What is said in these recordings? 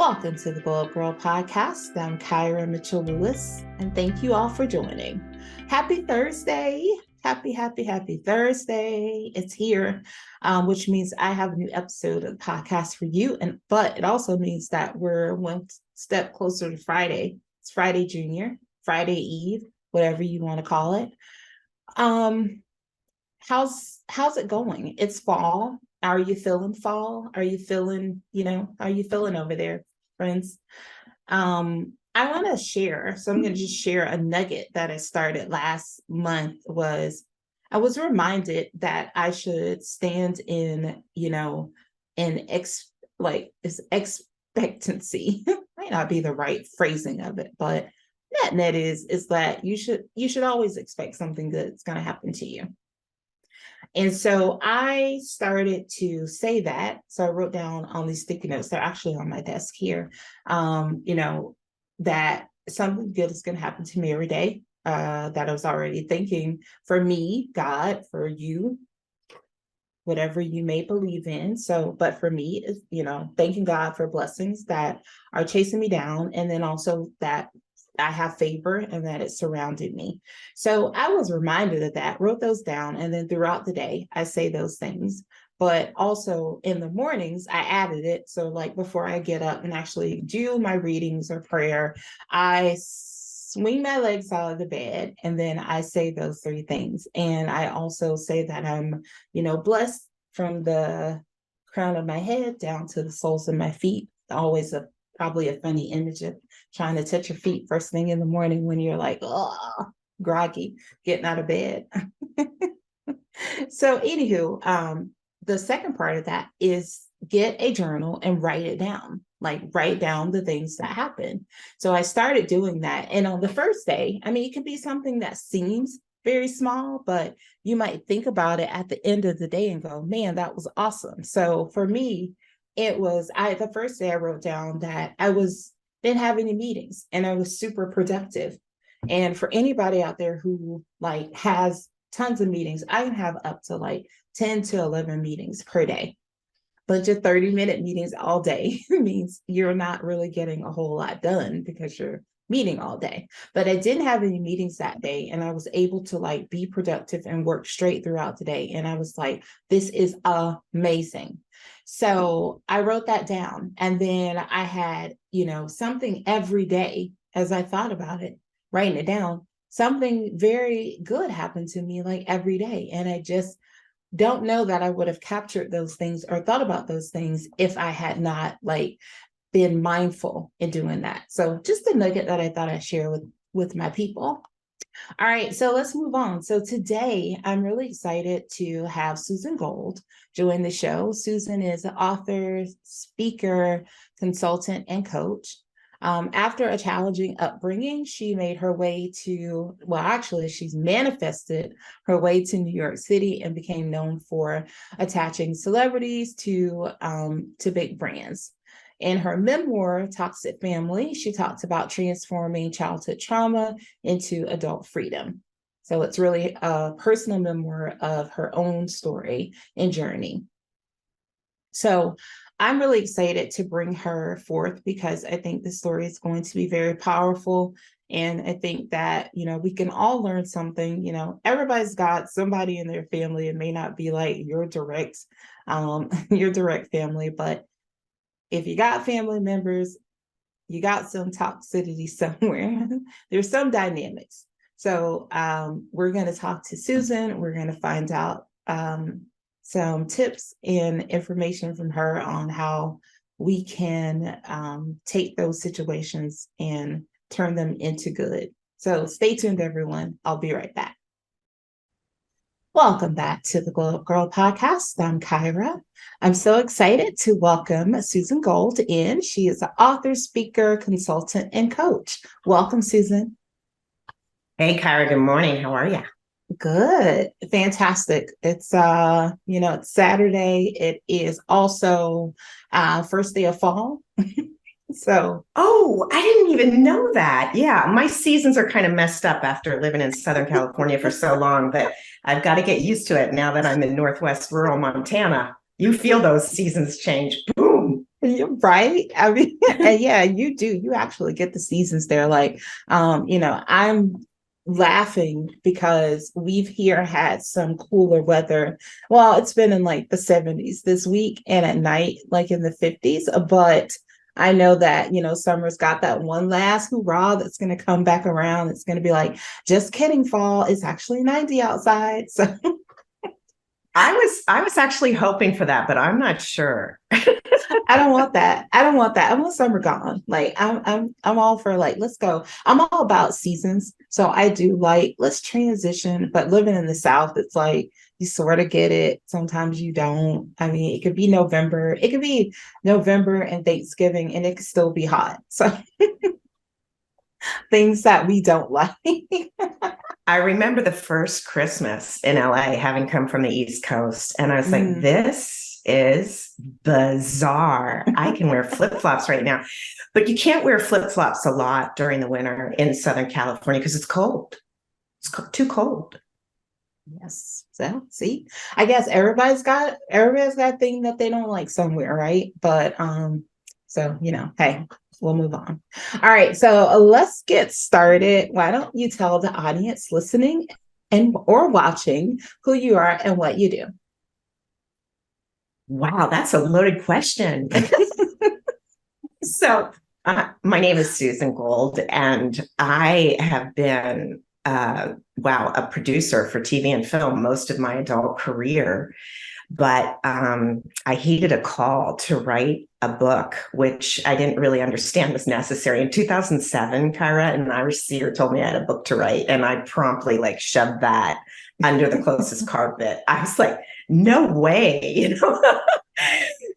Welcome to the Glow Up Girl podcast. I'm Kyra Mitchell Lewis, and thank you all for joining. Happy Thursday. Happy Thursday. It's here, which means I have a new episode of the podcast for you. But it also means that we're one step closer to Friday. It's Friday Junior, Friday Eve, whatever you want to call it. How's it going? It's fall. Are you feeling fall? Are you feeling, how are you feeling over there, friends? I want to share. So I'm going to just share a nugget that I started last month. I was reminded that I should stand in, expectancy. Might not be the right phrasing of it, but net is that you should always expect something that's going to happen to you. And so I started to say that. So I wrote down on these sticky notes, they're actually on my desk here, that something good is going to happen to me every day, that I was already thinking for me, God, for you, whatever you may believe in. So, but for me, is, thanking God for blessings that are chasing me down. And then also that I have favor and that it surrounded me. So I was reminded of that, wrote those down. And then throughout the day, I say those things. But also in the mornings, I added it. So like before I get up and actually do my readings or prayer, I swing my legs out of the bed and then I say those three things. And I also say that I'm, blessed from the crown of my head down to the soles of my feet. Always probably a funny image of trying to touch your feet first thing in the morning when you're like, oh, groggy, getting out of bed. So anywho, the second part of that is get a journal and write it down, like write down the things that happen. So I started doing that. And on the first day, it could be something that seems very small, but you might think about it at the end of the day and go, man, that was awesome. So for me, the first day I wrote down that didn't have any meetings and I was super productive. And for anybody out there who has tons of meetings, I can have up to 10 to 11 meetings per day. Bunch of 30-minute meetings all day means you're not really getting a whole lot done because you're meeting all day. But I didn't have any meetings that day and I was able to be productive and work straight throughout the day. And I was like, this is amazing. So I wrote that down. And then I had, something every day as I thought about it, writing it down, something very good happened to me every day. And I just don't know that I would have captured those things or thought about those things if I had not been mindful in doing that. So just a nugget that I thought I'd share with my people. All right, so let's move on. So today I'm really excited to have Susan Gold join the show. Susan is an author, speaker, consultant, and coach. After a challenging upbringing, she made her way she's manifested her way to New York City and became known for attaching celebrities to big brands. In her memoir, Toxic Family, she talks about transforming childhood trauma into adult freedom. So it's really a personal memoir of her own story and journey. So I'm really excited to bring her forth because I think the story is going to be very powerful. And I think that, we can all learn something. Everybody's got somebody in their family. It may not be like your direct family, but if you got family members, you got some toxicity somewhere. There's some dynamics. So we're going to talk to Susan. We're going to find out some tips and information from her on how we can take those situations and turn them into good. So stay tuned, everyone. I'll be right back. Welcome back to the Glow Up Girl podcast. I'm Kyra. I'm so excited to welcome Susan Gold in. She is an author, speaker, consultant, and coach. Welcome, Susan. Hey, Kyra. Good morning. How are you? Good. Fantastic. It's it's Saturday. It is also first day of fall. Oh, I didn't even know that. Yeah, my seasons are kind of messed up after living in Southern California for so long, but I've got to get used to it now that I'm in Northwest rural Montana. You feel those seasons change. Boom. You're right. I mean, and yeah, you do. You actually get the seasons there. Like, I'm laughing because we've here had some cooler weather. Well, it's been in like the 70s this week and at night, like in the 50s. But I know that, summer's got that one last hurrah that's going to come back around. It's going to be like, just kidding, fall. It's actually 90 outside. So I was actually hoping for that, but I'm not sure. I don't want that. I don't want that. I want summer gone. Like I'm all for like, let's go. I'm all about seasons. So I do like let's transition, but living in the South, it's like you sort of get it. Sometimes you don't. I mean, it could be November. It could be November and Thanksgiving and it could still be hot. So things that we don't like. I remember the first Christmas in LA, having come from the East Coast, and I was like, this is bizarre. I can wear flip-flops right now, but you can't wear flip-flops a lot during the winter in Southern California because it's cold. It's too cold. Yes. So see, I guess everybody's got a thing that they don't like somewhere, right? But so hey, we'll move on. All right, so let's get started. Why don't you tell the audience listening and or watching who you are and what you do? Wow, that's a loaded question. So my name is Susan Gold, and I have been a producer for TV and film most of my adult career. But I heeded a call to write a book, which I didn't really understand was necessary. In 2007, Kyra, an Irish seer told me I had a book to write, and I promptly shoved that under the closest carpet. I was like, no way,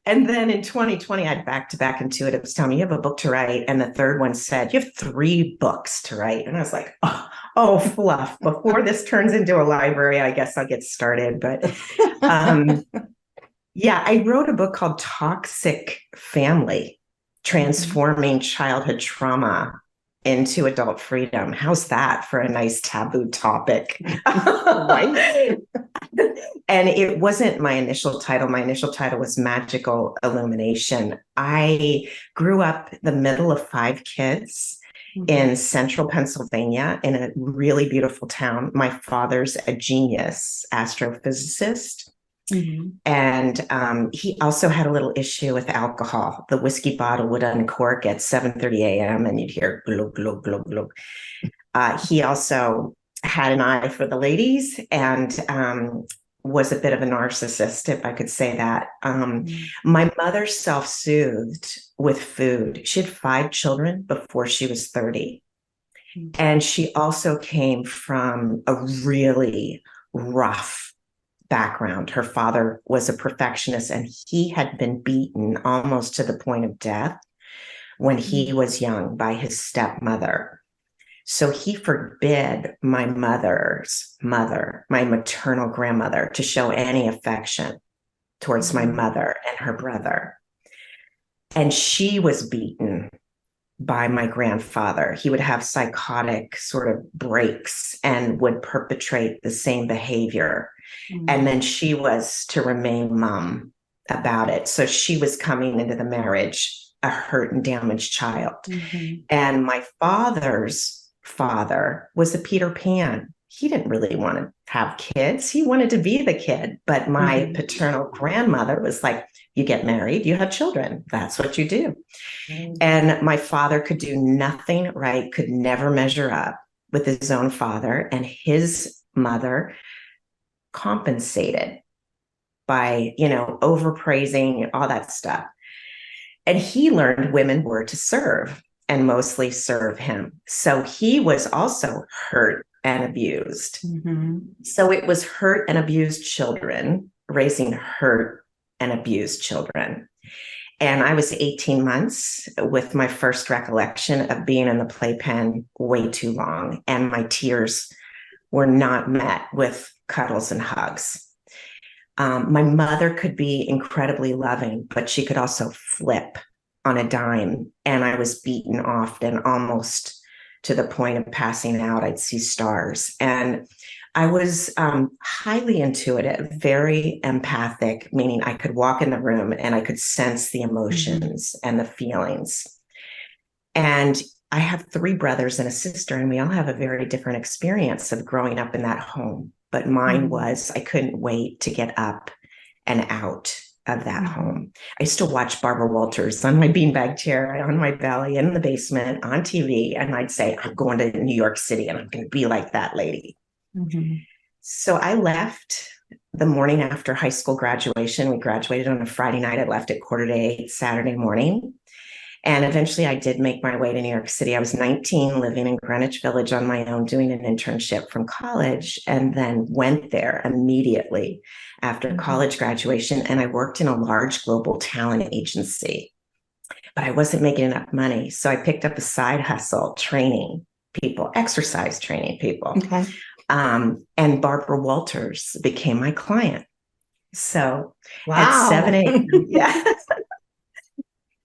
And then in 2020, I had back-to-back intuitives tell me, you have a book to write. And the third one said, you have 3 books to write. And I was like, oh, fluff. Before this turns into a library, I guess I'll get started. But I wrote a book called Toxic Family, Transforming Childhood Trauma into Adult Freedom. How's that for a nice taboo topic? Right. And it wasn't my initial title. My initial title was Magical Illumination. I grew up the middle of 5 kids in central Pennsylvania in a really beautiful town. My father's a genius astrophysicist. And he also had a little issue with alcohol. The whiskey bottle would uncork at 7:30 a.m. and you'd hear glug, glug, glug, glug. He also had an eye for the ladies and was a bit of a narcissist, if I could say that. My mother self-soothed with food. She had 5 children before she was 30. And she also came from a really rough background. Her father was a perfectionist, and he had been beaten almost to the point of death when he was young by his stepmother. So he forbid my mother's mother, my maternal grandmother, to show any affection towards my mother and her brother. And she was beaten by my grandfather. He would have psychotic sort of breaks and would perpetrate the same behavior. And then she was to remain mum about it. So she was coming into the marriage a hurt and damaged child. And my father's father was a Peter Pan. He didn't really want to have kids. He wanted to be the kid. But my paternal grandmother was like, you get married, you have children. That's what you do. And my father could do nothing right, could never measure up with his own father. And his mother compensated by, overpraising, all that stuff. And he learned women were to serve and mostly serve him. So he was also hurt and abused. So it was hurt and abused children raising hurt and abused children. And I was 18 months with my first recollection of being in the playpen way too long. And my tears were not met with cuddles and hugs. My mother could be incredibly loving, but she could also flip on a dime. And I was beaten often, almost to the point of passing out. I'd see stars. And I was highly intuitive, very empathic, meaning I could walk in the room and I could sense the emotions and the feelings. And I have three brothers and a sister, and we all have a very different experience of growing up in that home. But mine was, I couldn't wait to get up and out of that home. I used to watch Barbara Walters on my beanbag chair, on my belly, in the basement, on TV. And I'd say, I'm going to New York City and I'm going to be like that lady. So I left the morning after high school graduation. We graduated on a Friday night. I left at 7:45 Saturday morning. And eventually I did make my way to New York City. I was 19, living in Greenwich Village on my own, doing an internship from college, and then went there immediately after college graduation. And I worked in a large global talent agency, but I wasn't making enough money. So I picked up a side hustle, training people, exercise training people. Okay. And Barbara Walters became my client. So at Wow. 7 a.m., yeah.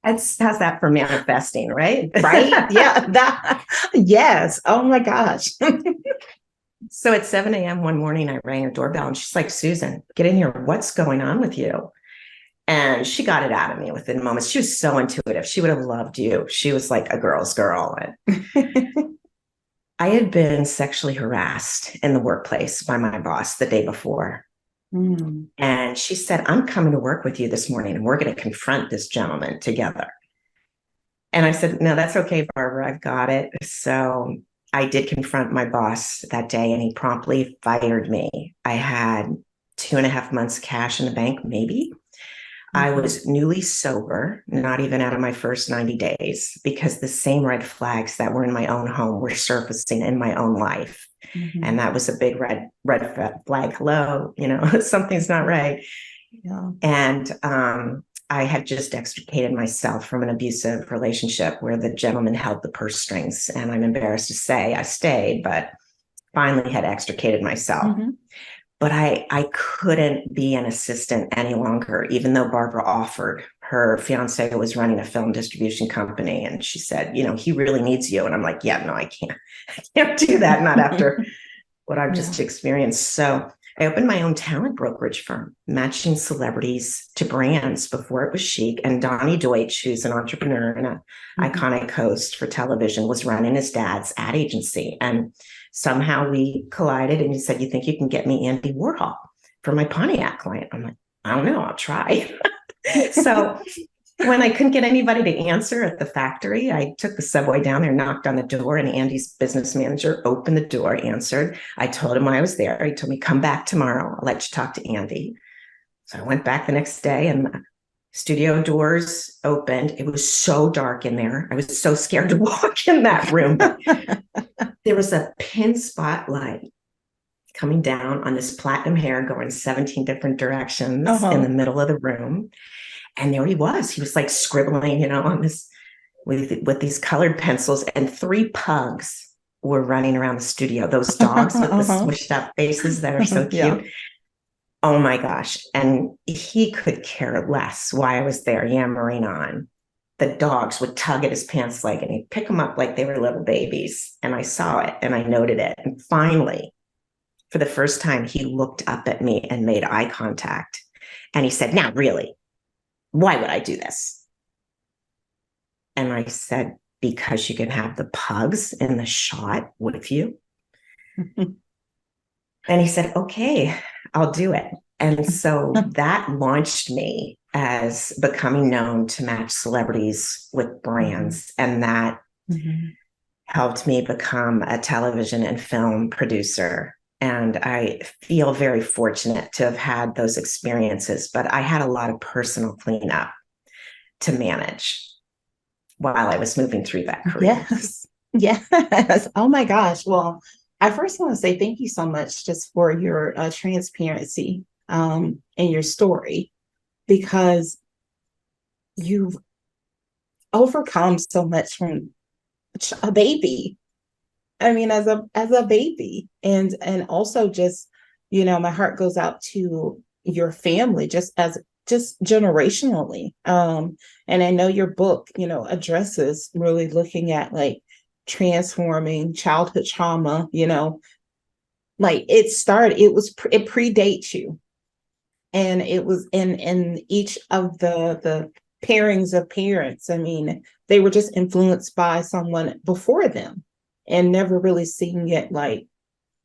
How's that for manifesting, right? Right? Yeah. Yes. Oh my gosh. So at 7 a.m. one morning, I rang her doorbell and she's like, Susan, get in here. What's going on with you? And she got it out of me within moments. She was so intuitive. She would have loved you. She was like a girl's girl. I had been sexually harassed in the workplace by my boss the day before. And she said, I'm coming to work with you this morning and we're going to confront this gentleman together. And I said, no, that's okay, Barbara. I've got it. So I did confront my boss that day and he promptly fired me. I had 2.5 months cash in the bank, maybe. I was newly sober, not even out of my first 90 days, because the same red flags that were in my own home were surfacing in my own life. And that was a big red flag. Hello, something's not right. Yeah. And I had just extricated myself from an abusive relationship where the gentleman held the purse strings. And I'm embarrassed to say I stayed, but finally had extricated myself. But I couldn't be an assistant any longer, even though Barbara offered. Her fiance was running a film distribution company. And she said, he really needs you. And I'm like, yeah, no, I can't do that. Not after what I've just experienced. So I opened my own talent brokerage firm, matching celebrities to brands before it was chic. And Donnie Deutsch, who's an entrepreneur and an iconic host for television, was running his dad's ad agency. And somehow we collided and he said, you think you can get me Andy Warhol for my Pontiac client? I'm like, I don't know, I'll try. So when I couldn't get anybody to answer at the factory, I took the subway down there, knocked on the door, and Andy's business manager opened the door, answered. I told him I was there. He told me, come back tomorrow. I'll let you talk to Andy. So I went back the next day and the studio doors opened. It was so dark in there. I was so scared to walk in that room. There was a pin spotlight coming down on this platinum hair going 17 different directions in the middle of the room. And there he was. He was like scribbling, on this with these colored pencils, and 3 pugs were running around the studio. Those dogs with the smushed up faces that are so cute. Oh my gosh. And he could care less why I was there yammering on. The dogs would tug at his pants leg and he'd pick them up like they were little babies. And I saw it and I noted it. And finally, for the first time, he looked up at me and made eye contact. And he said, now, really, why would I do this? And I said, because you can have the pugs in the shot with you. And he said, okay, I'll do it. And so that launched me as becoming known to match celebrities with brands. And that helped me become a television and film producer. And I feel very fortunate to have had those experiences, but I had a lot of personal cleanup to manage while I was moving through that career. Yes. Oh my gosh. Well, I first want to say thank you so much just for your transparency and your story, because you've overcome so much from a baby. I mean, as a baby, and also just, my heart goes out to your family, just generationally. And I know your book, addresses really looking at like transforming childhood trauma, Like it predates you. And it was in each of the pairings of parents. I mean, they were just influenced by someone before them and never really seeing it like,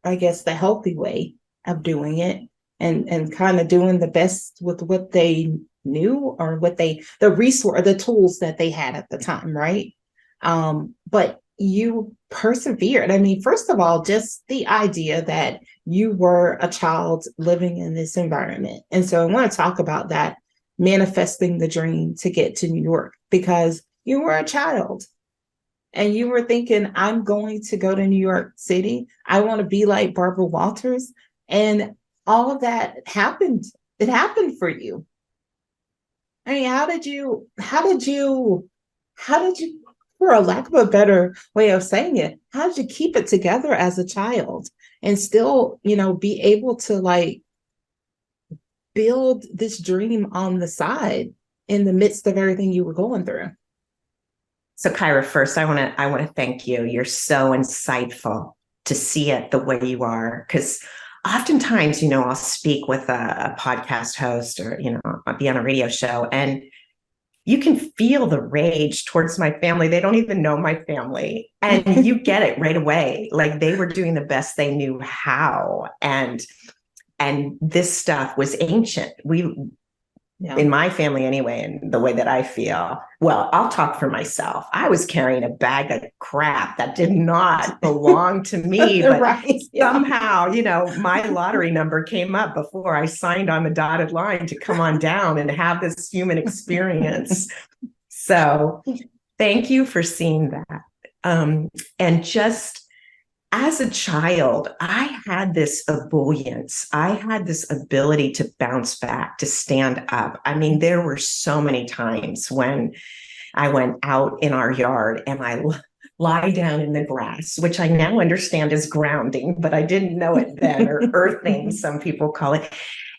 I guess, the healthy way of doing it, and kind of doing the best with what they knew, or the resource, the tools that they had at the time, right? But you persevered. I mean, first of all, just the idea that you were a child living in this environment. And so I want to talk about that, manifesting the dream to get to New York, because you were a child and you were thinking, I'm going to go to New York City. I want to be like Barbara Walters. And all of that happened. It happened for you. I mean, how did you, for a lack of a better way of saying it, how did you keep it together as a child and still, be able to like build this dream on the side in the midst of everything you were going through? So Kyra, first I want to thank you. You're so insightful to see it the way you are, because oftentimes, I'll speak with a podcast host, or, I'll be on a radio show, and you can feel the rage towards my family. They don't even know my family. And you get it right away. Like they were doing the best they knew how. And this stuff was ancient. In my family anyway, and the way that I feel, well, I'll talk for myself. I was carrying a bag of crap that did not belong to me, but Right. somehow, my lottery number came up before I signed on the dotted line to come on down and have this human experience. So thank you for seeing that. And just as a child, I had this ebullience. I had this ability to bounce back, to stand up. I mean, there were so many times when I went out in our yard and I lie down in the grass, which I now understand is grounding, but I didn't know it then, or earthing, some people call it.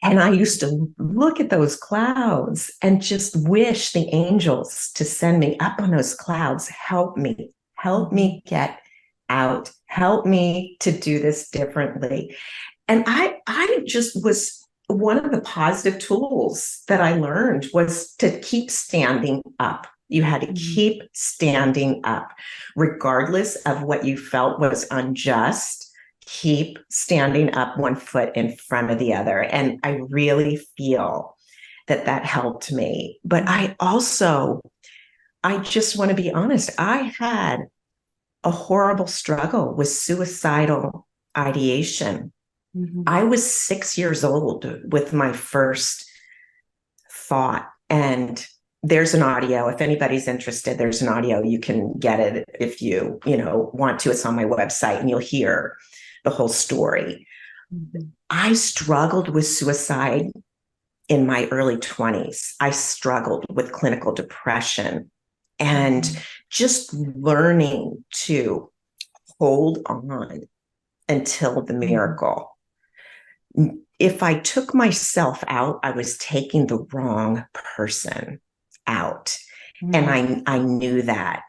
And I used to look at those clouds and just wish the angels to send me up on those clouds. Help me get out, help me to do this differently. And I just was, one of the positive tools that I learned was to keep standing up. You had to keep standing up, regardless of what you felt was unjust. Keep standing up, one foot in front of the other. And I really feel that helped me. But I just want to be honest, I had a horrible struggle with suicidal ideation. I was 6 years old with my first thought. And there's an audio. If anybody's interested, there's an audio. You can get it if you want to. It's on my website and you'll hear the whole story. I struggled with suicide in my early 20s. I struggled with clinical depression, and just learning to hold on until the miracle. If I took myself out, I was taking the wrong person out. And I knew that.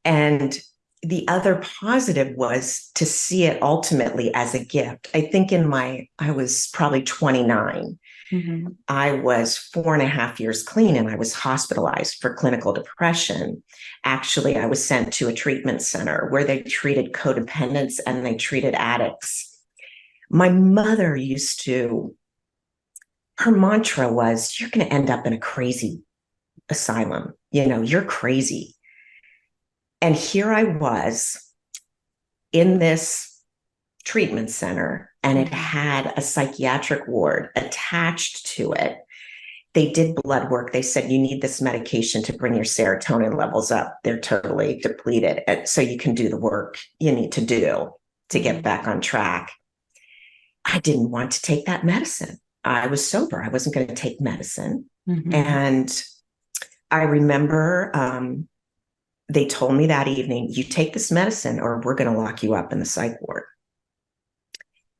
And the other positive was to see it ultimately as a gift. I think I was probably 29. I was 4.5 years clean, and I was hospitalized for clinical depression. Actually, I was sent to a treatment center where they treated codependents and they treated addicts. My mother her mantra was, you're going to end up in a crazy asylum. You're crazy. And here I was in this treatment center, and it had a psychiatric ward attached to it. They did blood work. They said, you need this medication to bring your serotonin levels up. They're totally depleted. So you can do the work you need to do to get back on track. I didn't want to take that medicine. I was sober. I wasn't going to take medicine. And I remember they told me that evening, you take this medicine or we're going to lock you up in the psych ward.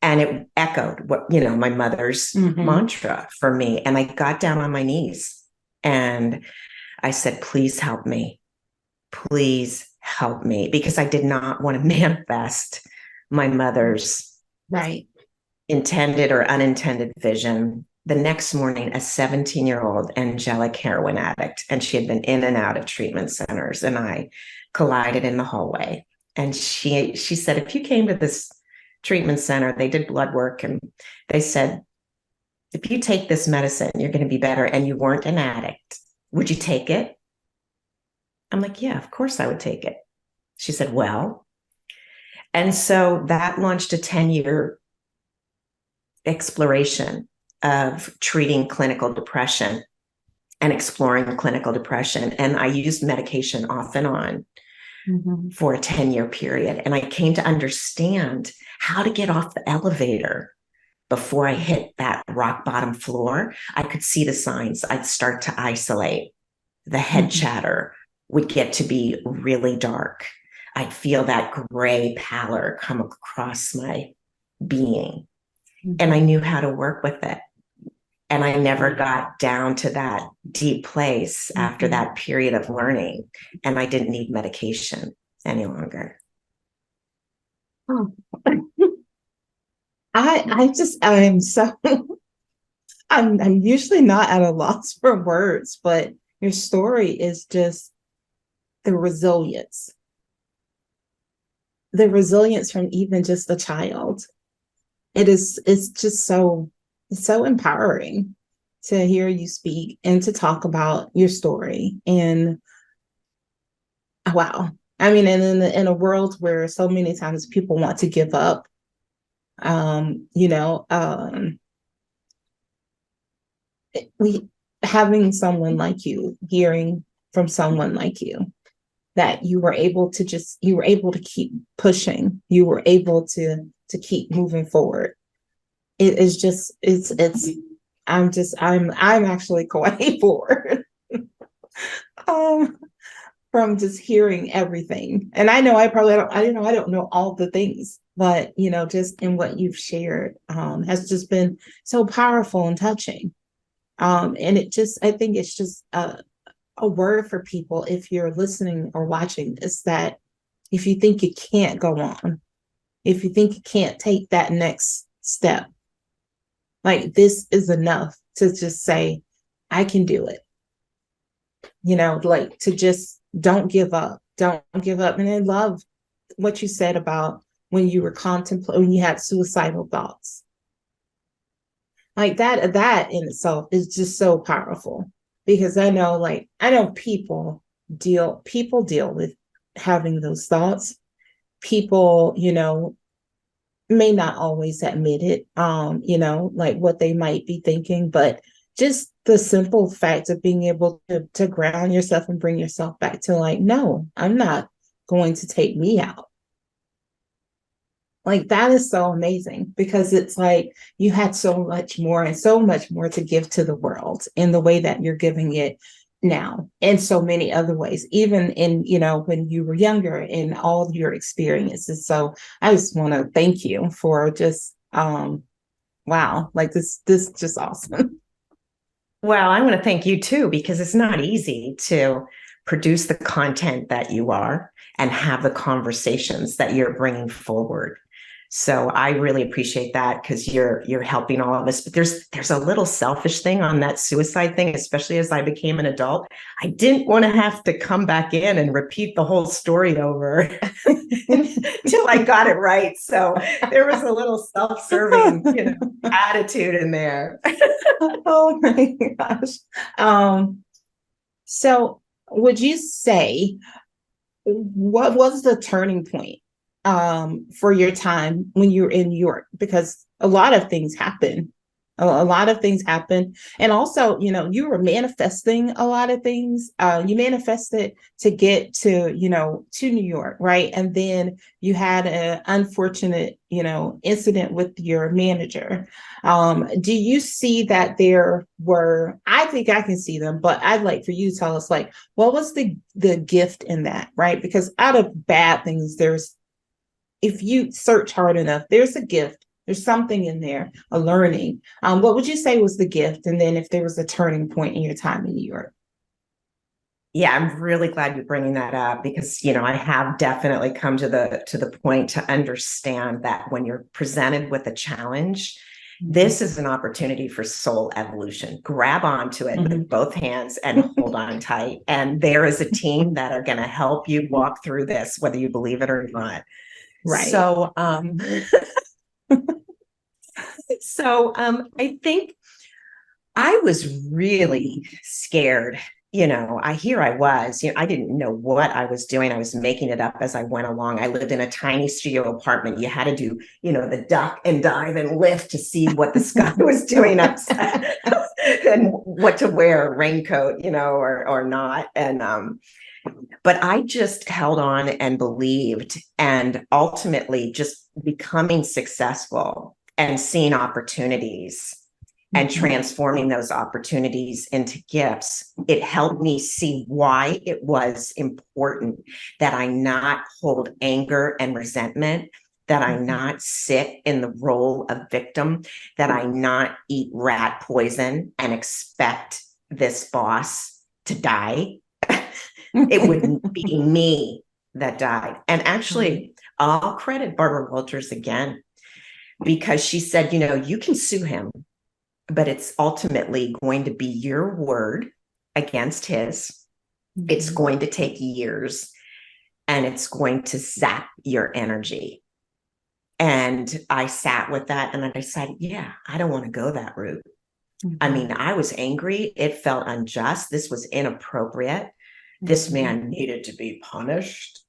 And it echoed what, my mother's mantra for me. And I got down on my knees and I said, please help me. Please help me. Because I did not want to manifest my mother's intended or unintended vision. The next morning, a 17-year-old angelic heroin addict, and she had been in and out of treatment centers, and I collided in the hallway. And she said, if you came to this treatment center, they did blood work, and they said, if you take this medicine, you're going to be better, and you weren't an addict, would you take it? I'm like, yeah, of course I would take it. She said, well, and so that launched a 10-year exploration of treating clinical depression and exploring clinical depression. And I used medication off and on for a 10-year period. And I came to understand how to get off the elevator before I hit that rock bottom floor. I could see the signs. I'd start to isolate. The head chatter would get to be really dark. I'd feel that gray pallor come across my being. And I knew how to work with it. And I never got down to that deep place after that period of learning. And I didn't need medication any longer. Oh. I'm so I'm usually not at a loss for words, but your story is just the resilience. The resilience from even just a child. It's just so, it's so empowering to hear you speak and to talk about your story. And wow. I mean, and in a world where so many times people want to give up, we having someone like you, hearing from someone like you, that you were able to keep pushing, you were able to keep moving forward. It is just, I'm actually quite bored. From just hearing everything. And I know I don't know all the things, but just in what you've shared has just been so powerful and touching. And I think it's just a word for people, if you're listening or watching, is that if you think you can't go on, if you think you can't take that next step, like, this is enough to just say, I can do it. Like, to just don't give up. And I love what you said about when you were when you had suicidal thoughts. Like, that in itself is just so powerful, because I know people deal with having those thoughts. People, may not always admit it, like what they might be thinking, but just the simple fact of being able to ground yourself and bring yourself back to, like, no, I'm not going to take me out. Like, that is so amazing, because it's like you had so much more to give to the world in the way that you're giving it now, in so many other ways, even in, when you were younger, in all your experiences. So I just want to thank you for just, wow, like this just awesome. Well, I want to thank you too, because it's not easy to produce the content that you are and have the conversations that you're bringing forward. So I really appreciate that, because you're helping all of us. But there's a little selfish thing on that suicide thing, especially as I became an adult. I didn't want to have to come back in and repeat the whole story over until I got it right. So there was a little self-serving, attitude in there. Oh my gosh. So would you say, what was the turning point for your time when you were in New York? Because a lot of things happen. A lot of things happen. And also, you were manifesting a lot of things. You manifested to get to New York, right? And then you had an unfortunate, incident with your manager. Do you see that I think I can see them, but I'd like for you to tell us, like, what was the gift in that, right? Because out of bad things, if you search hard enough, there's a gift. There's something in there, a learning. What would you say was the gift? And then if there was a turning point in your time in New York? Yeah, I'm really glad you're bringing that up because, I have definitely come to the point to understand that when you're presented with a challenge, this is an opportunity for soul evolution. Grab onto it with both hands and hold on tight. And there is a team that are going to help you walk through this, whether you believe it or not. Right. So, I think I was really scared. I was, I didn't know what I was doing. I was making it up as I went along. I lived in a tiny studio apartment. You had to do, the duck and dive and lift to see what the sky was doing outside and what to wear, a raincoat, or not. And, but I just held on and believed, and ultimately just becoming successful and seeing opportunities and transforming those opportunities into gifts. It helped me see why it was important that I not hold anger and resentment, that I not sit in the role of victim, that I not eat rat poison and expect this boss to die. It wouldn't be me that died. And actually, I'll credit Barbara Walters again, because she said, you can sue him, but it's ultimately going to be your word against his. It's going to take years, and it's going to zap your energy. And I sat with that and I decided, yeah, I don't want to go that route. I mean, I was angry. It felt unjust. This was inappropriate. This man needed to be punished.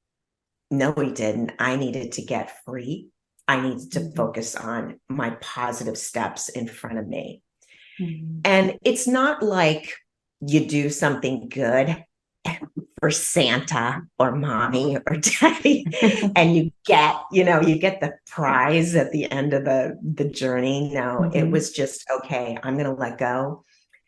No, he didn't. I needed to get free. I needed to focus on my positive steps in front of me. And it's not like you do something good for Santa or mommy or daddy and you get the prize at the end of the journey. No, it was just, okay, I'm going to let go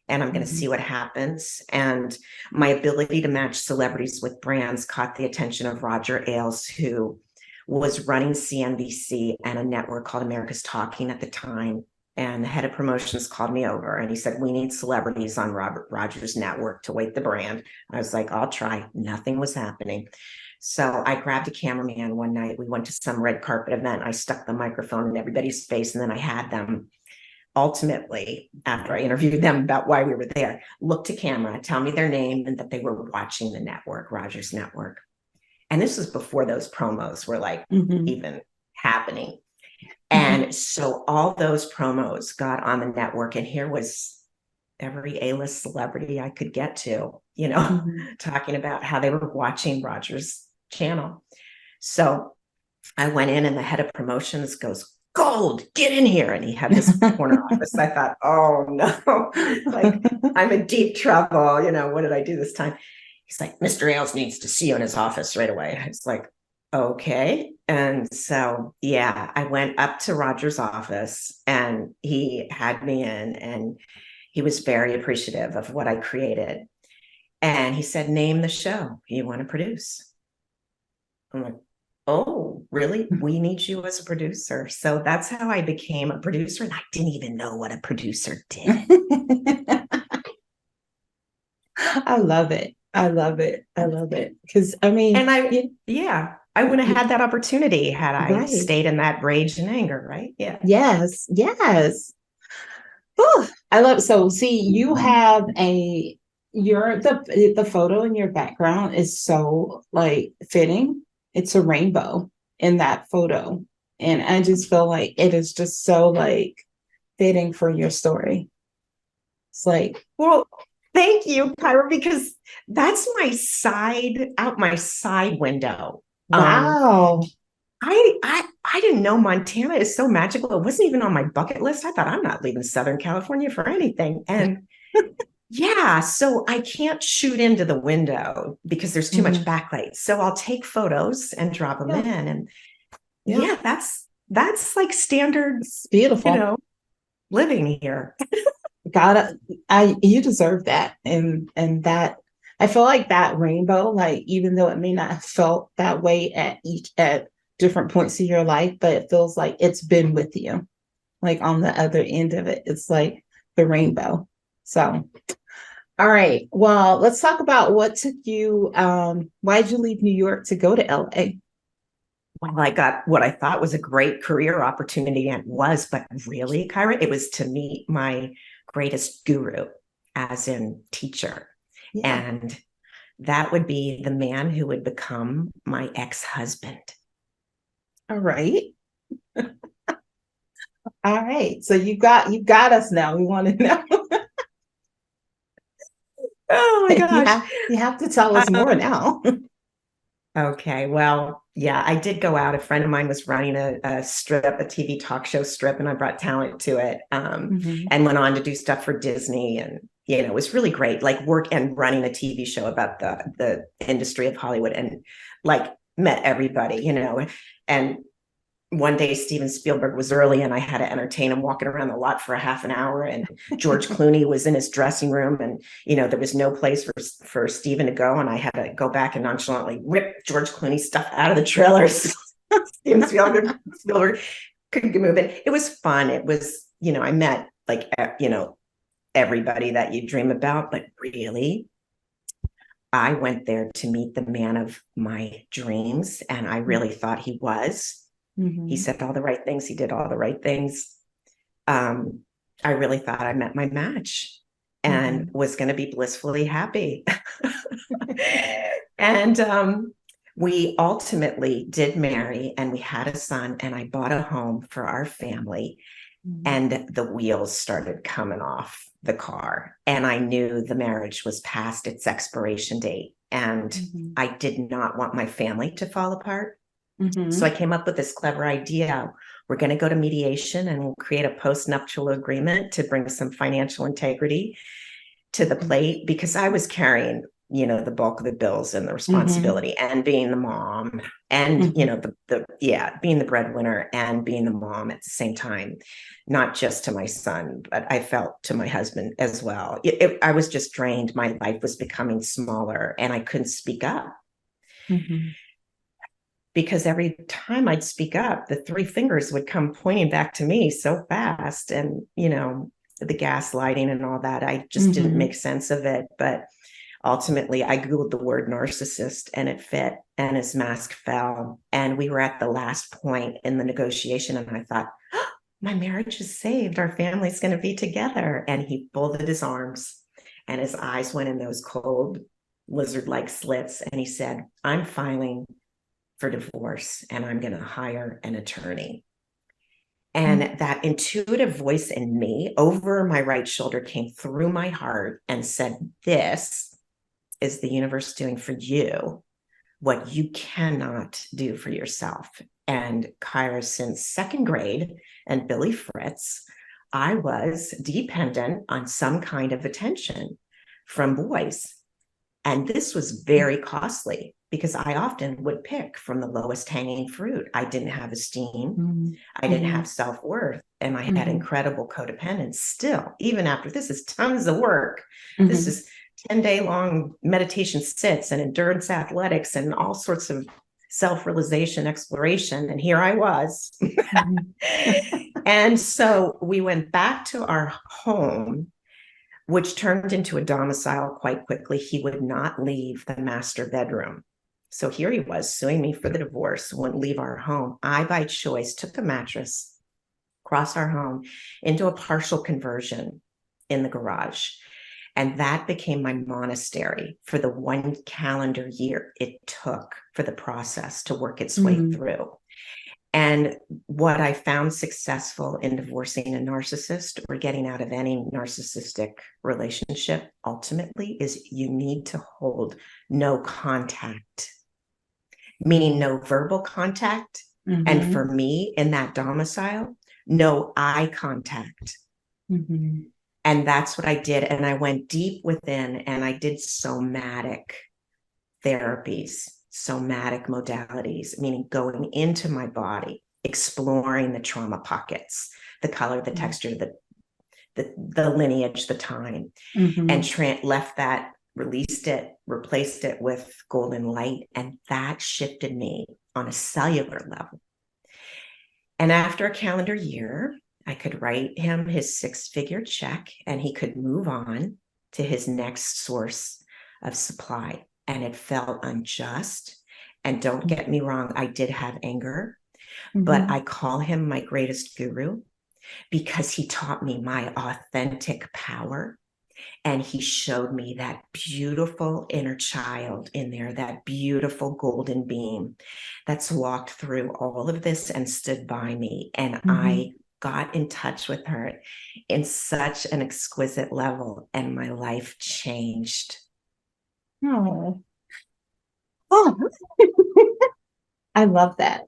and I'm going to see what happens. And my ability to match celebrities with brands caught the attention of Roger Ailes, who was running CNBC and a network called America's Talking at the time. And the head of promotions called me over and he said, we need celebrities on Robert Rogers' network to weight the brand. I was like, I'll try. Nothing was happening. So I grabbed a cameraman one night. We went to some red carpet event. I stuck the microphone in everybody's face, and then I had them, ultimately, after I interviewed them about why we were there, look to camera, tell me their name and that they were watching the network, Rogers Network. And this was before those promos were like even happening. And so all those promos got on the network, and here was every A-list celebrity I could get to, talking about how they were watching Rogers' channel. So I went in and the head of promotions goes, "Gold, get in here." And he had this corner office. I thought, oh no, like I'm in deep trouble. What did I do this time? He's like, "Mr. Ailes needs to see you in his office right away." I was like, okay. And so, yeah, I went up to Roger's office and he had me in, and he was very appreciative of what I created. And he said, "Name the show you want to produce." I'm like, "Oh, really? We need you as a producer." So that's how I became a producer. And I didn't even know what a producer did. I love it. I love it. I love it. Because I mean, and I wouldn't have had that opportunity had I right. stayed in that rage and anger, right? Yeah. Yes. Yes. Whew. I love, so see, you have the photo in your background is so like fitting. It's a rainbow in that photo. And I just feel like it is just so like fitting for your story. It's like, Well, thank you, Kyra, because that's my side window. wow. I didn't know Montana is so magical. It wasn't even on my bucket list. I thought, I'm not leaving Southern California for anything. And yeah, so I can't shoot into the window because there's too much backlight. So I'll take photos and drop them in. And yeah, that's like standard, It's beautiful. living here. You deserve that. And that, I feel like that rainbow, like even though it may not have felt that way at different points of your life, but it feels like it's been with you. Like on the other end of it, it's like the rainbow. So All right. Well, let's talk about what took you, why did you leave New York to go to LA? Well, I got what I thought was a great career opportunity, and it was, but really, Kyra, it was to meet my greatest guru, as in teacher. Yeah. And that would be the man who would become my ex-husband. All right. All right. So you got us now. We want to know. Oh my You gosh. have to tell us more Um, now. okay, well, yeah, I did go out. A friend of mine was running a strip, a TV talk show strip, and I brought talent to it, Mhm. and went on to do stuff for Disney. And, it was really great, like work and running a TV show about the industry of Hollywood, and like met everybody, and one day Steven Spielberg was early and I had to entertain him walking around the lot for a half an hour. And George Clooney was in his dressing room, and, there was no place for Steven to go. And I had to go back and nonchalantly rip George Clooney stuff out of the trailers. Steven Spielberg couldn't move it. It was fun. It was, I met like, everybody that you dream about, but really, I went there to meet the man of my dreams. And I really thought he was. He Mhm. said all the right things. He did all the right things. Um, I really thought I met my match and Mhm. was going to be blissfully happy. And we ultimately did marry, and we had a son, and I bought a home for our family. Mhm. And the wheels started coming off the car. And I knew the marriage was past its expiration date. And Mhm. I did not want my family to fall apart. So I Mhm. came up with this clever idea. We're going to go to mediation, and we'll create a post-nuptial agreement to bring some financial integrity to the plate, because I was carrying, the bulk of the bills and the Mhm. responsibility, and being the mom, and, Mhm. being the breadwinner and being the mom at the same time, not just to my son, but I felt to my husband as well. I was just drained. My life was becoming smaller, and I couldn't speak up, Mhm. because every time I'd speak up, the three fingers would come pointing back to me so fast. And, the gaslighting and all that, I just didn't Mhm. make sense of it. But ultimately, I Googled the word narcissist, and it fit, and his mask fell. And we were at the last point in the negotiation. And I thought, oh, my marriage is saved. Our family's going to be together. And he folded his arms, and his eyes went in those cold lizard like slits. And he said, I'm filing for divorce, and I'm going to hire an attorney. Mhm. And that intuitive voice in me over my right shoulder came through my heart and said, this is the universe doing for you what you cannot do for yourself. And Kyra, since second grade and Billy Fritz, I was dependent on some kind of attention from boys. And this was very costly, because I often would pick from the lowest hanging fruit. I didn't have esteem. Mhm. I didn't have Mhm. self-worth, and I had Mhm. incredible codependence still, even after this is tons of work. This Mhm. is 10-day long meditation sits and endurance athletics and all sorts of self-realization exploration. And here I was. Mhm. And so we went back to our home, which turned into a domicile quite quickly. He would not leave the master bedroom. So here he was suing me for the divorce, wouldn't leave our home. I, by choice, took a mattress across our home into a partial conversion in the garage. And that became my monastery for the 1 calendar year it took for the process to work its way Mhm. through. And what I found successful in divorcing a narcissist or getting out of any narcissistic relationship ultimately is you need to hold no contact, meaning no verbal contact. And for Mhm. me in that domicile, no eye contact. Mhm. And that's what I did. And I went deep within, and I did somatic therapies, somatic modalities, meaning going into my body, exploring the trauma pockets, the color, the texture, the lineage, the time, and Mhm. left that, released it, replaced it with golden light. And that shifted me on a cellular level. And after a calendar year, I could write him his 6-figure check, and he could move on. to his next source of supply. And it felt unjust. And don't get me wrong, I did have anger, but I call him my greatest guru because he taught me my authentic power. And he showed me that beautiful inner child in there, that beautiful golden beam that's walked through all of this and stood by me. And I got in touch with her in such an exquisite level, and my life changed. Oh, oh, I love that.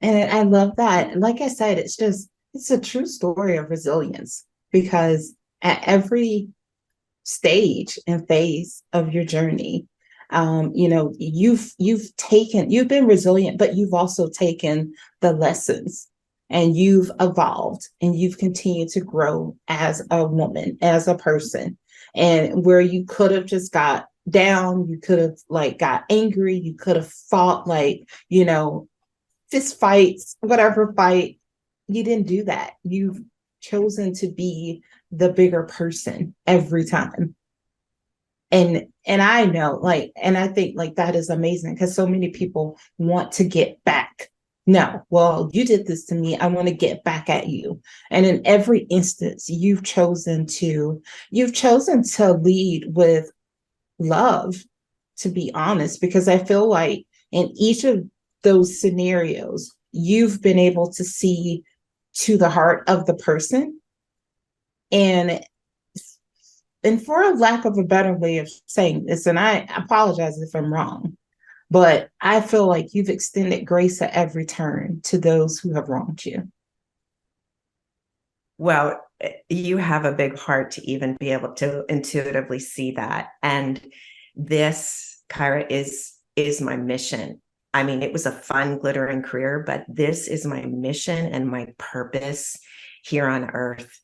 And I love that. Like I said, it's a true story of resilience because at every stage and phase of your journey, you've been resilient, but you've also taken the lessons and you've evolved and you've continued to grow as a woman, as a person. And where you could have just got down, you could have like got angry, you could have fought like, fist fights, whatever fight, you didn't do that. You've chosen to be the bigger person every time. And I know, like, and I think like that is amazing because so many people want to get back. No, well, you did this to me. I want to get back at you. And in every instance, you've chosen to lead with love, to be honest, because I feel like in each of those scenarios, you've been able to see to the heart of the person. And for a lack of a better way of saying this, and I apologize if I'm wrong, but I feel like you've extended grace at every turn to those who have wronged you. Well, you have a big heart to even be able to intuitively see that. And this, Kyra, is my mission. I mean, it was a fun, glittering career, but this is my mission and my purpose here on earth,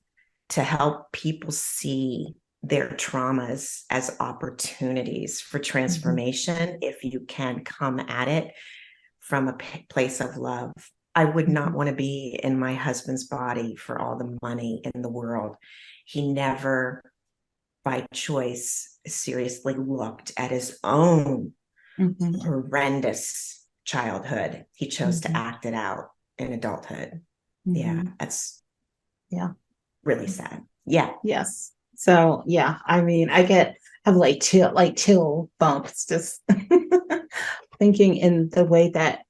to help people see their traumas as opportunities for transformation if you can come at it from a place of love. I would not want to be in my husband's body for all the money in the world. He never, by choice, seriously looked at his own horrendous childhood. He chose to act it out in adulthood. Yeah, that's really sad. Yeah. Yes. So yeah, I mean, have like chill bumps just thinking in the way that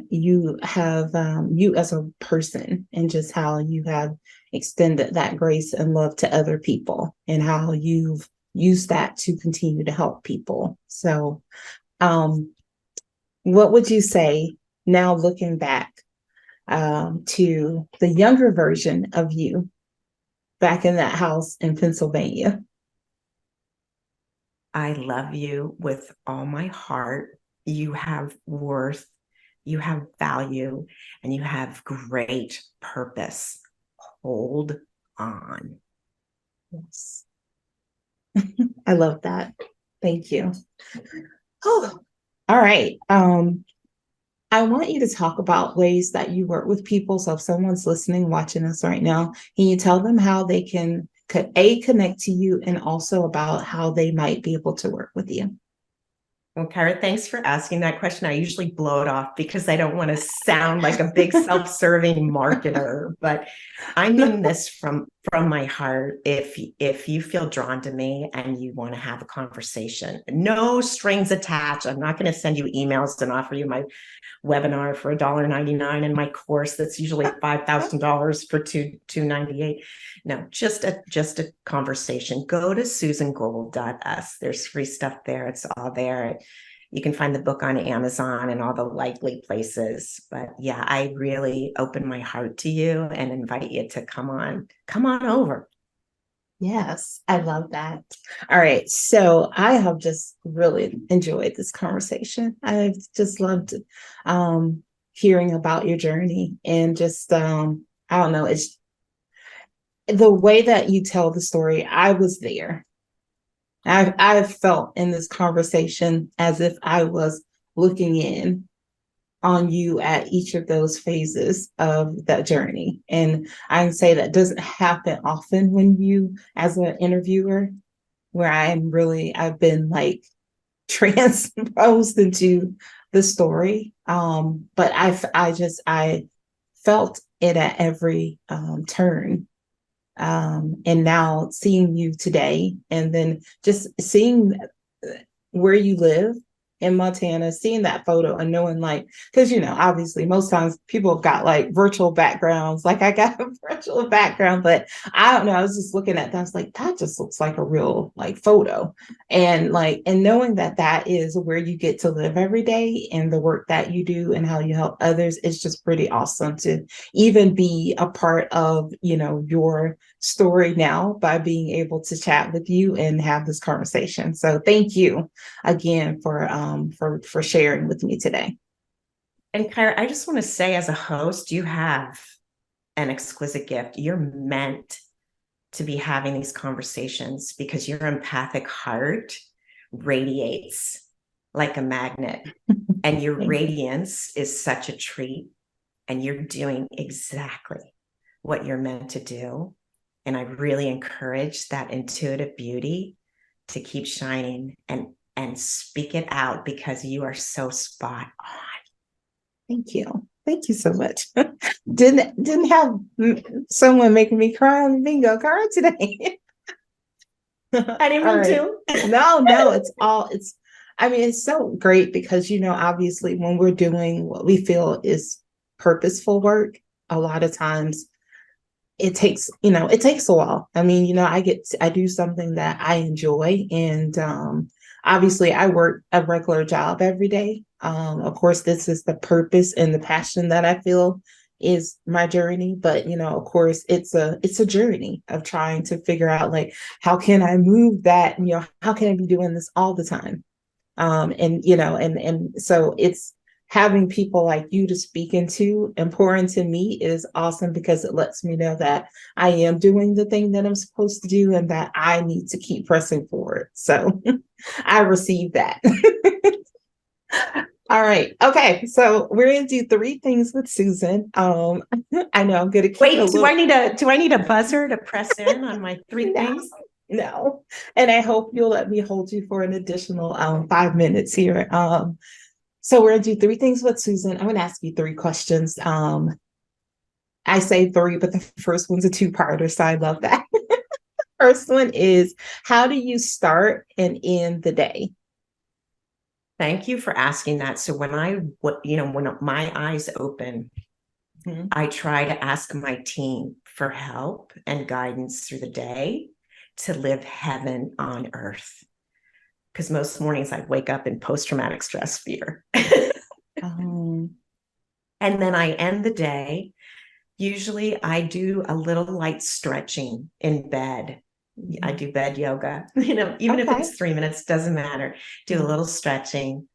you have you as a person and just how you have extended that grace and love to other people and how you've used that to continue to help people. So what would you say now looking back to the younger version of you back in that house in Pennsylvania? I love you with all my heart. You have worth, you have value, and you have great purpose. Hold on. Yes. I love that. Thank you. Oh, all right. I want you to talk about ways that you work with people. So if someone's listening, watching us right now, can you tell them how they can connect to you and also about how they might be able to work with you? Well, Kyra, thanks for asking that question. I usually blow it off because I don't want to sound like a big self-serving marketer, but I mean this from my heart. If you feel drawn to me and you want to have a conversation, no strings attached. I'm not going to send you emails and offer you my webinar for $1.99 and my course that's usually $5,000 for $298. No, just a conversation. Go to susangold.us. There's free stuff there. It's all there. You can find the book on Amazon and all the likely places. But yeah, I really open my heart to you and invite you to come on over. Yes, I love that. All right. So I have just really enjoyed this conversation. I've just loved hearing about your journey and just I don't know, it's the way that you tell the story. I was there. I've felt in this conversation as if I was looking in on you at each of those phases of that journey. And I can say that doesn't happen often when you, as an interviewer, where I've been like transposed into the story. But I felt it at every turn. And now seeing you today, and then just seeing where you live in Montana, seeing that photo and knowing like, because obviously most times people have got like virtual backgrounds. Like I got a virtual background, but I don't know. I was just looking at that. I was like, that just looks like a real like photo. And knowing that that is where you get to live every day and the work that you do and how you help others, it's just pretty awesome to even be a part of, your story now by being able to chat with you and have this conversation. So thank you again for sharing with me today. And Kyra, I just want to say, as a host, you have an exquisite gift. You're meant to be having these conversations because your empathic heart radiates like a magnet, and your radiance is such a treat, and you're doing exactly what you're meant to do. And I really encourage that intuitive beauty to keep shining and speak it out, because you are so spot on. Thank you. Thank you so much. Didn't have someone making me cry on the bingo card today. I didn't mean to. No, it's so great because, obviously when we're doing what we feel is purposeful work, a lot of times it takes a while. I mean, I do something that I enjoy, and obviously I work a regular job every day. Of course, this is the purpose and the passion that I feel is my journey. But of course, it's a journey of trying to figure out like how can I move that, how can I be doing this all the time? And so it's having people like you to speak into and pour into me is awesome, because it lets me know that I am doing the thing that I'm supposed to do and that I need to keep pressing forward. So I received that. All right. Okay. So we're gonna do 3 things with Susan. I know I'm gonna keep Wait, do I need a buzzer to press in on my 3 things? No. And I hope you'll let me hold you for an additional 5 minutes here. So we're gonna do 3 things with Susan. I'm gonna ask you 3 questions. I say 3, but the first one's a 2-parter, so I love that. First one is, how do you start and end the day? Thank you for asking that. So when when my eyes open, I try to ask my team for help and guidance through the day to live heaven on earth. Because most mornings I wake up in post-traumatic stress fear. And then I end the day. Usually I do a little light stretching in bed. I do bed yoga, even if it's 3 minutes, doesn't matter. Do a little stretching.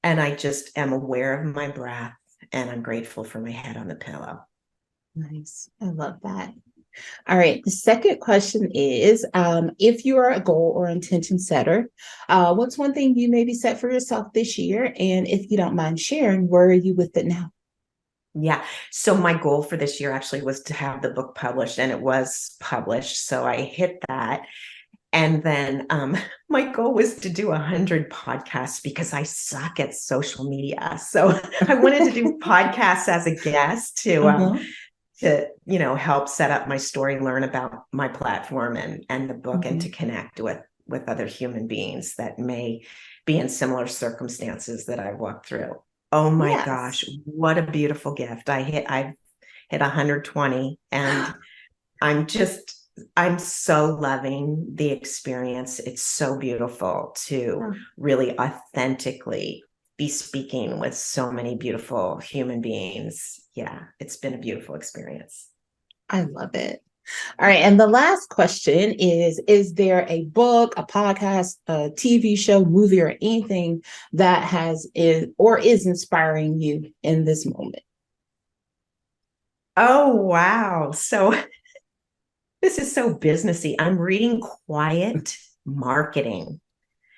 And I just am aware of my breath, and I'm grateful for my head on the pillow. Nice. I love that. All right. The second question is, if you are a goal or intention setter, what's one thing you maybe set for yourself this year? And if you don't mind sharing, where are you with it now? Yeah. So my goal for this year actually was to have the book published, and it was published. So I hit that. And then my goal was to do 100 podcasts, because I suck at social media. So I wanted to do podcasts as a guest to help set up my story, learn about my platform and the book, and to connect with other human beings that may be in similar circumstances that I've walked through. Oh my gosh, what a beautiful gift. I've hit 120, and I'm so loving the experience. It's so beautiful to really authentically be speaking with so many beautiful human beings. Yeah, it's been a beautiful experience. I love it. All right. And the last question is there a book, a podcast, a TV show, movie, or anything that is inspiring you in this moment? Oh, wow. So this is so businessy. I'm reading Quiet Marketing.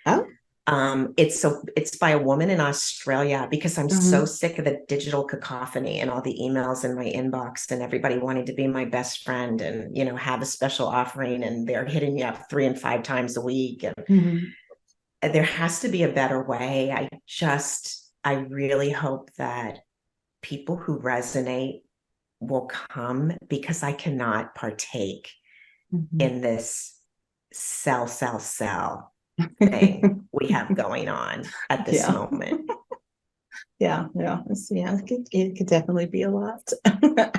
Oh. It's by a woman in Australia, because I'm so Mhm. sick of the digital cacophony and all the emails in my inbox and everybody wanting to be my best friend and, have a special offering, and they're hitting me up 3 and 5 times a week. And Mhm. there has to be a better way. I really hope that people who resonate will come, because I cannot partake Mhm. in this sell thing we have going on at this Yeah. moment. It could definitely be a lot.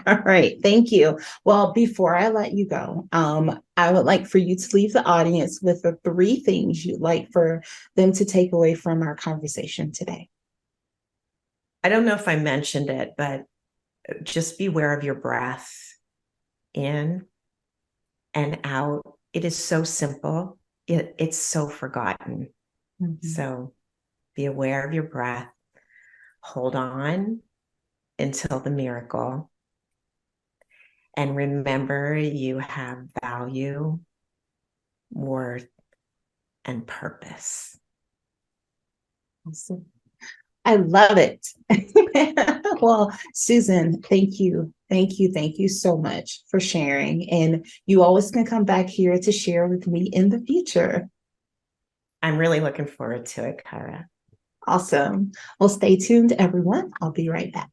All right, thank you. Well, before I let you go, I would like for you to leave the audience with the 3 things you'd like for them to take away from our conversation today. I don't know if I mentioned it, but just beware of your breath in and out. It is so simple. It's so forgotten. Mhm. So be aware of your breath. Hold on until the miracle. And remember, you have value, worth, and purpose. Awesome. I love it. Well, Susan, thank you. Thank you. Thank you so much for sharing. And you always can come back here to share with me in the future. I'm really looking forward to it, Kara. Awesome. Well, stay tuned, everyone. I'll be right back.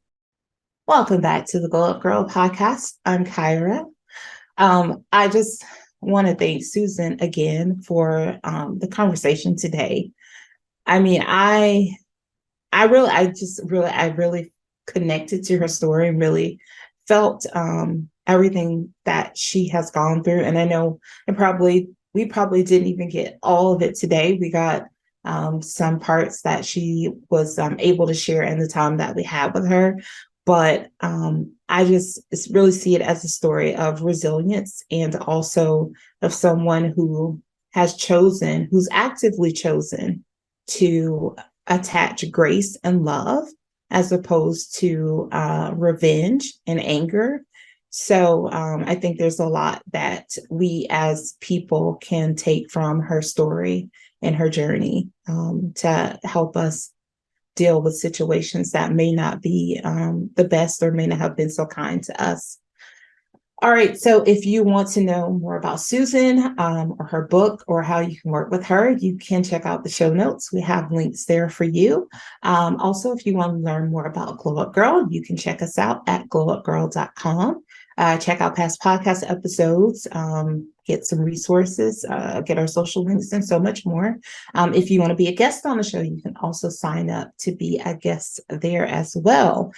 Welcome back to the Glow Up Girl podcast. I'm Kyra. I just want to thank Susan again for the conversation today. I mean, I really connected to her story and really felt everything that she has gone through. And I know we probably didn't even get all of it today. We got some parts that she was able to share in the time that we had with her. But I just really see it as a story of resilience, and also of someone who's actively chosen to attach grace and love as opposed to revenge and anger. So I think there's a lot that we as people can take from her story and her journey to help us deal with situations that may not be the best or may not have been so kind to us. All right. So if you want to know more about Susan or her book or how you can work with her, you can check out the show notes. We have links there for you. Also, if you want to learn more about Glow Up Girl, you can check us out at glowupgirl.com. Check out past podcast episodes, get some resources, get our social links, and so much more. If you want to be a guest on the show, you can also sign up to be a guest there as well.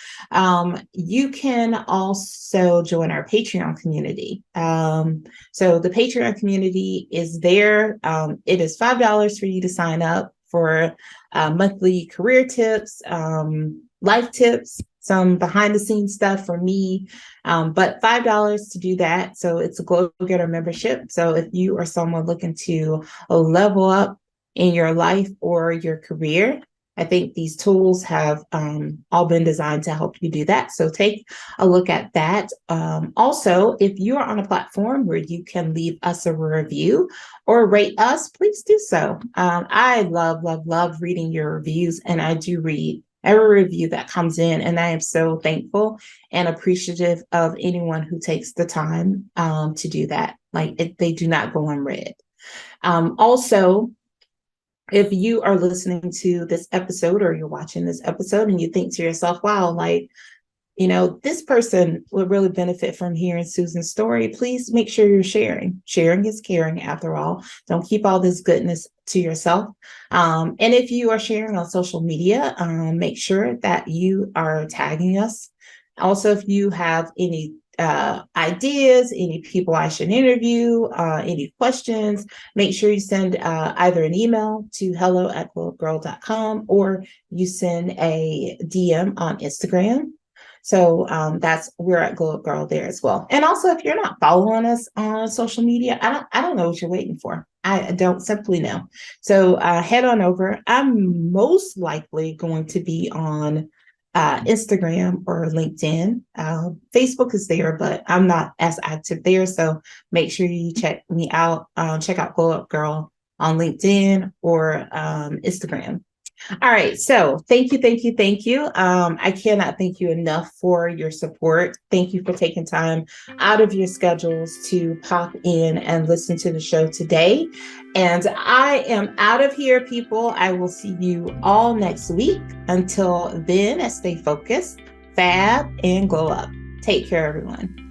You can also join our Patreon community. So the Patreon community is there. It is $5 for you to sign up for monthly career tips, life tips, some behind the scenes stuff for me, but $5 to do that. So it's a Glow Getter membership. So if you are someone looking to level up in your life or your career, I think these tools have all been designed to help you do that. So take a look at that. Also, if you are on a platform where you can leave us a review or rate us, please do so. I love, love, love reading your reviews, and I do read every review that comes in, and I am so thankful and appreciative of anyone who takes the time to do that. They do not go unread. Also, if you are listening to this episode or you're watching this episode and you think to yourself, wow, this person would really benefit from hearing Susan's story, please make sure you're sharing. Sharing is caring, after all. Don't keep all this goodness to yourself. And if you are sharing on social media, make sure that you are tagging us. Also, if you have any ideas, any people I should interview, any questions, make sure you send either an email to hello@glowupgirl.com, or you send a DM on Instagram. So we're at Glow Up Girl there as well. And also, if you're not following us on social media, I don't know what you're waiting for. I don't simply know. So head on over. I'm most likely going to be on Instagram or LinkedIn. Facebook is there, but I'm not as active there. So make sure you check me out. Check out Glow Up Girl on LinkedIn or Instagram. All right. So thank you, thank you, thank you. I cannot thank you enough for your support. Thank you for taking time out of your schedules to pop in and listen to the show today. And I am out of here, people. I will see you all next week. Until then, stay focused, fab, and glow up. Take care, everyone.